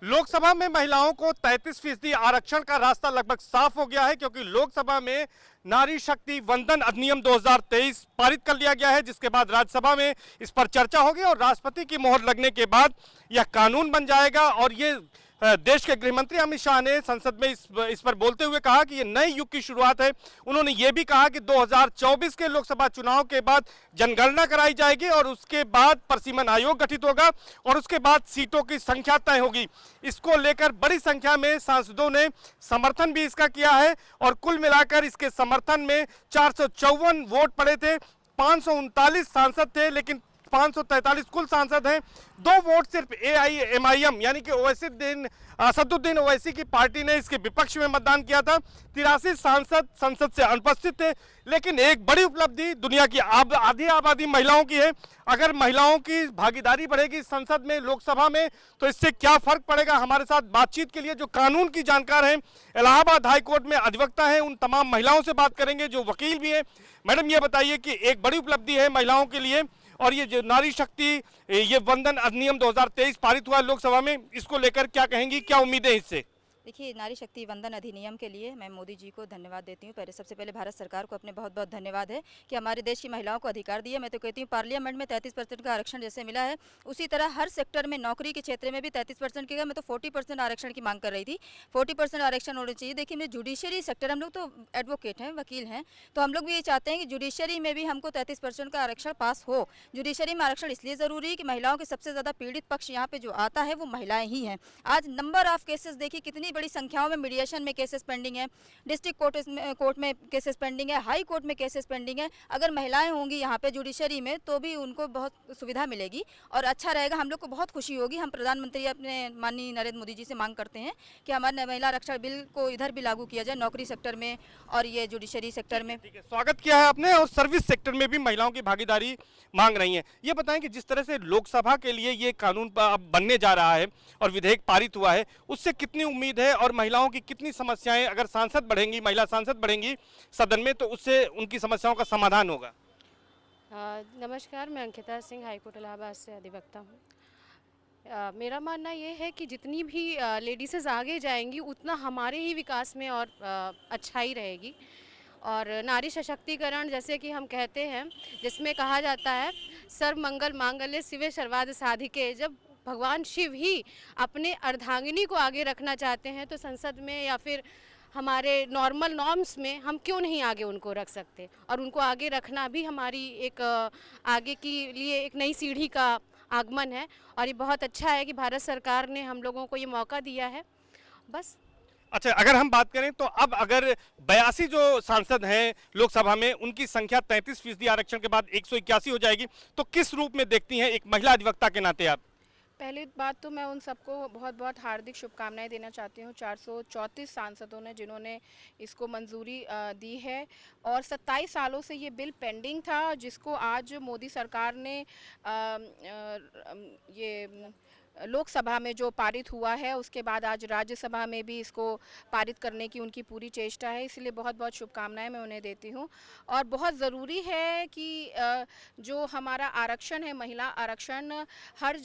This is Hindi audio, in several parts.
लोकसभा में महिलाओं को 33% आरक्षण का रास्ता लगभग साफ हो गया है, क्योंकि लोकसभा में नारी शक्ति वंदन अधिनियम 2023 पारित कर लिया गया है, जिसके बाद राज्यसभा में इस पर चर्चा होगी और राष्ट्रपति की मोहर लगने के बाद यह कानून बन जाएगा। और ये देश के गृह मंत्री अमित शाह ने संसद में इस पर बोलते हुए कहा कि ये नए युग की शुरुआत है। उन्होंने ये भी कहा कि 2024 के लोकसभा चुनाव के बाद जनगणना कराई जाएगी और उसके बाद प्रशिमन आयोग गठित होगा और उसके बाद सीटों की संख्या तय होगी। इसको लेकर बड़ी संख्या में सांसदों ने समर्थन भी इसका किया है और कुल मिलाकर इसके समर्थन में 454 वोट पड़े थे। 539 सांसद थे, लेकिन 543 कुल सांसद हैं। 2 वोट सिर्फ AIMIM यानी कि असदुद्दीन ओवैसी की पार्टी ने इसके विपक्ष में मतदान किया था। 83 सांसद संसद से अनुपस्थित थे। लेकिन एक बड़ी उपलब्धि दुनिया की आधी आबादी महिलाओं की है। अगर महिलाओं की भागीदारी बढ़ेगी संसद में, लोकसभा में, तो इससे क्या फर्क पड़ेगा। हमारे साथ बातचीत के लिए जो कानून की जानकार हैं, इलाहाबाद हाईकोर्ट में अधिवक्ता हैं, उन तमाम महिलाओं से बात करेंगे जो वकील भी हैं। मैडम, ये बताइए कि एक बड़ी उपलब्धि है महिलाओं के लिए और ये जो नारी शक्ति ये वंदन अधिनियम 2023 पारित हुआ लोकसभा में, इसको लेकर क्या कहेंगी, क्या उम्मीदें इससे? देखिए, नारी शक्ति वंदन अधिनियम के लिए मैं मोदी जी को धन्यवाद देती हूँ। सबसे पहले भारत सरकार को अपने बहुत बहुत धन्यवाद है कि हमारे देश की महिलाओं को अधिकार दिया। मैं तो कहती हूँ पार्लियामेंट में 33% का आरक्षण जैसे मिला है, उसी तरह हर सेक्टर में नौकरी के क्षेत्र में भी 33% की। मैं तो 40% आरक्षण की मांग कर रही थी। 40% आरक्षण होना चाहिए। देखिए, मैं जुडिशरी सेक्टर, हम लोग तो एडवोकेट हैं, वकील हैं, तो हम लोग भी ये चाहते हैं कि जुडिशरी में भी हमको 33% का आरक्षण पास हो। जुडिशरी में आरक्षण इसलिए ज़रूरी है कि महिलाओं के सबसे ज़्यादा पीड़ित पक्ष यहाँ पे जो आता है वो महिलाएँ ही हैं। आज नंबर ऑफ केसेस देखिए, कितनी बड़ी संख्याओं में मीडिएशन में केसेस पेंडिंग है, डिस्ट्रिक्ट कोर्ट में केसेस पेंडिंग है, हाई कोर्ट में केसेस पेंडिंग है। अगर महिलाएं होंगी यहाँ पे जुडिशरी में तो भी उनको बहुत सुविधा मिलेगी और अच्छा रहेगा। हम लोग को बहुत खुशी होगी। हम प्रधानमंत्री अपने माननीय नरेंद्र मोदी जी से मांग करते हैं कि हमारे महिला आरक्षण बिल को इधर भी लागू किया जाए, नौकरी सेक्टर में और ये जुडिशरी सेक्टर में। स्वागत किया है आपने और सर्विस सेक्टर में भी महिलाओं की भागीदारी मांग रही हैं। ये बताएं कि जिस तरह से लोकसभा के लिए ये कानून अब बनने जा रहा है और विधेयक पारित हुआ है, उससे कितनी उम्मीद है और महिलाओं की कितनी समस्याएं, अगर सांसद बढ़ेंगी, महिला सांसद बढ़ेंगी सदन में, तो उससे उनकी समस्याओं का समाधान होगा? नमस्कार, मैं अंकिता सिंह हाईकोर्ट इलाहाबाद से अधिवक्ता हूँ। मेरा मानना ये है कि जितनी भी लेडीज़ आगे जाएंगी उतना हमारे ही विकास में और अच्छाई रहेगी। और नारी सशक्तिकरण जैसे कि हम कहते हैं, जिसमें कहा जाता है सर्वमंगल मांगल्ये शिवे सर्वार्थ साधिके। जब भगवान शिव ही अपने अर्धांगिनी को आगे रखना चाहते हैं तो संसद में या फिर हमारे नॉर्मल नॉर्म्स में हम क्यों नहीं आगे उनको रख सकते। और उनको आगे रखना भी हमारी एक आगे के लिए एक नई सीढ़ी का आगमन है और ये बहुत अच्छा है कि भारत सरकार ने हम लोगों को ये मौका दिया है। बस। अच्छा, अगर हम बात करें तो अब अगर 82 जो सांसद हैं लोकसभा में, उनकी संख्या 33% आरक्षण के बाद 181 हो जाएगी, तो किस रूप में देखती हैं एक महिला अधिवक्ता के नाते आप? पहली बात तो मैं उन सबको बहुत बहुत हार्दिक शुभकामनाएं देना चाहती हूँ 434 सांसदों ने जिन्होंने इसको मंजूरी दी है। और 27 सालों से ये बिल पेंडिंग था, जिसको आज मोदी सरकार ने ये लोकसभा में जो पारित हुआ है, उसके बाद आज राज्यसभा में भी इसको पारित करने की उनकी पूरी चेष्टा है। इसलिए बहुत बहुत शुभकामनाएं मैं उन्हें देती हूँ। और बहुत ज़रूरी है कि जो हमारा आरक्षण है, महिला आरक्षण,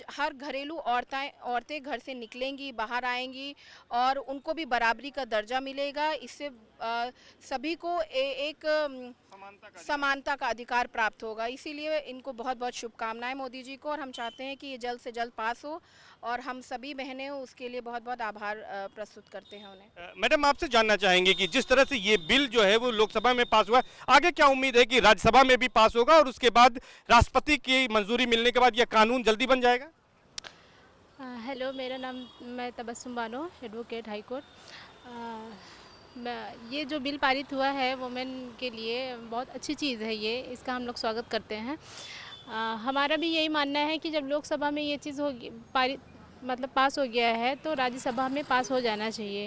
हर घरेलू औरतें घर से निकलेंगी, बाहर आएंगी और उनको भी बराबरी का दर्जा मिलेगा। इससे सभी को एक समानता का अधिकार प्राप्त होगा। इसीलिए इनको बहुत बहुत शुभकामनाएं मोदी जी को, और हम चाहते हैं कि ये जल्द से जल्द पास हो और हम सभी बहनें उसके लिए बहुत बहुत आभार प्रस्तुत करते हैं उन्हें। मैडम, आपसे जानना चाहेंगे कि जिस तरह से ये बिल जो है वो लोकसभा में पास हुआ, आगे क्या उम्मीद है कि राज्यसभा में भी पास होगा और उसके बाद राष्ट्रपति की मंजूरी मिलने के बाद यह कानून जल्दी बन जाएगा? हेलो, मेरा नाम, मैं तबस्सुम बानो, एडवोकेट हाईकोर्ट। ये जो बिल पारित हुआ है वुमेन के लिए बहुत अच्छी चीज़ है। ये इसका हम लोग स्वागत करते हैं। हमारा भी यही मानना है कि जब लोकसभा में ये चीज़ होगी पारित, मतलब पास हो गया है, तो राज्यसभा में पास हो जाना चाहिए।